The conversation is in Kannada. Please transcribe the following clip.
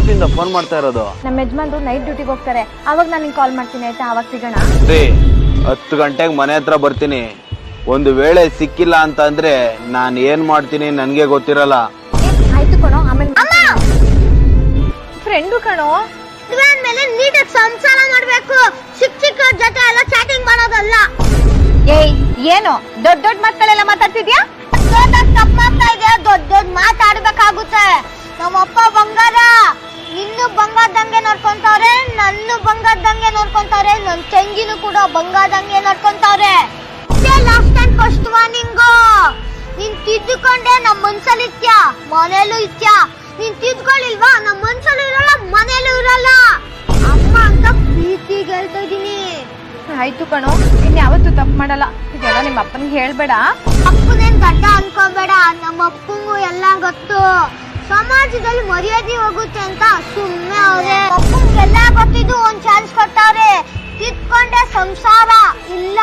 ಎಷ್ಟೊತ್ತಿಂದ ಫೋನ್ ಮಾಡ್ತಾ ಇರೋದು? ನಮ್ಮ ಯಜಮಾನ್ರು ನೈಟ್ ಡ್ಯೂಟಿಗೆ ಹೋಗ್ತಾರೆ, ಅವಾಗ ನಾನು ನಿಂಗೆ ಕಾಲ್ ಮಾಡ್ತೀನಿ ಆಯ್ತಾ? ಅವಾಗ ಸಿಗೋಣ. 10 ಗಂಟೆಗೆ ಮನೆ ಹತ್ರ ಬರ್ತೀನಿ. ಒಂದು ವೇಳೆ ಸಿಕ್ಕಿಲ್ಲ ಅಂತ ಅಂದ್ರೆ ನಾನು ಏನ್ ಮಾಡ್ತೀನಿ ನನ್ಗೆ ಗೊತ್ತಿರಲ್ಲ. ಆಯ್ತು ಕಣೋ, ಆಮೇಲೆ ಫ್ರೆಂಡು ಕಣೋ. ಮೇಲೆ ನೀಟಾಗಿ ಸಂಸಾರ ಮಾಡ್ಬೇಕು, ಚಿಕ್ಕ ಜೊತೆ ಎಲ್ಲ ಚಾಟಿಂಗ್ ಮಾಡೋದಲ್ಲ. ಏಯ್ ಏನು ದೊಡ್ಡ ದೊಡ್ಡ ಮಾತುಗಳೆಲ್ಲ ಮಾತಾಡ್ತಿದ್ಯಾ? ತಪ್ಪು ಮಾಡ್ತಾ ಇದೆ, ದೊಡ್ಡ ಮಾತಾಡ್ಬೇಕಾಗುತ್ತೆ. ನಮ್ಮಪ್ಪ ಬಂಗಾರ ನಿನ್ನು ಬಂಗಾರದಂಗೆ ನೋಡ್ಕೊಂತವ್ರೆ, ನನ್ನ ಬಂಗಾರದಂಗೆ ನೋಡ್ಕೊಂತವ್ರೆ, ನನ್ ತಂಗಿನೂ ಕೂಡ ಬಂಗಾರದಂಗೆ ನೋಡ್ಕೊಂತವ್ರೆ. Last time first warning. ನೀನ್ ತಿದ್ದುಕೊಂಡೆ ನಮ್ ಮನ್ಸಲ್ಲಿ ಇತ್ಯಾ, ಮನೇಲೂ ಇತ್ಯಾ. ನೀನ್ ತಿದ್ಕೊಳ್ಳಿಲ್ವಾ, ನಮ್ ಮನ್ಸಲ್ಲೂ ಇರಲ್ಲ, ಮನೇಲೂ ಇರಲ್ಲ. ಅಮ್ಮ ಅಂತ ಪ್ರೀತಿಗೆ ಹೇಳ್ತಾ ಇದೀನಿ. ಆಯ್ತು ಕಣೋ, ಇನ್ ಯಾವತ್ತೂ ತಪ್ಪು ಮಾಡಲ್ಲ. ಇದೆಲ್ಲ ನಿಮ್ಮ ಅಪ್ಪನಿಗೆ ಹೇಳ್ಬೇಡ. ಅಪ್ಪನೇನ್ ಗಡ್ಡ ಅನ್ಕೋಬೇಡ, ನಮ್ಮ ಅಪ್ಪಂಗೂ ಎಲ್ಲ ಗೊತ್ತು. ಸಮಾಜದಲ್ಲಿ ಮರ್ಯಾದೆ ಹೋಗುತ್ತೆ ಅಂತ ಸುಮ್ಮನೆ ಅವ್ರೆ. ಅಪ್ಪಂಗೆಲ್ಲ ಗೊತ್ತಿದ್ದು ಒಂದ್ ಚಾನ್ಸ್ ಕೊಟ್ಟವ್ರೆ, ತಿದ್ಕೊಂಡೆ ಸಂಸಾರ, ಇಲ್ಲ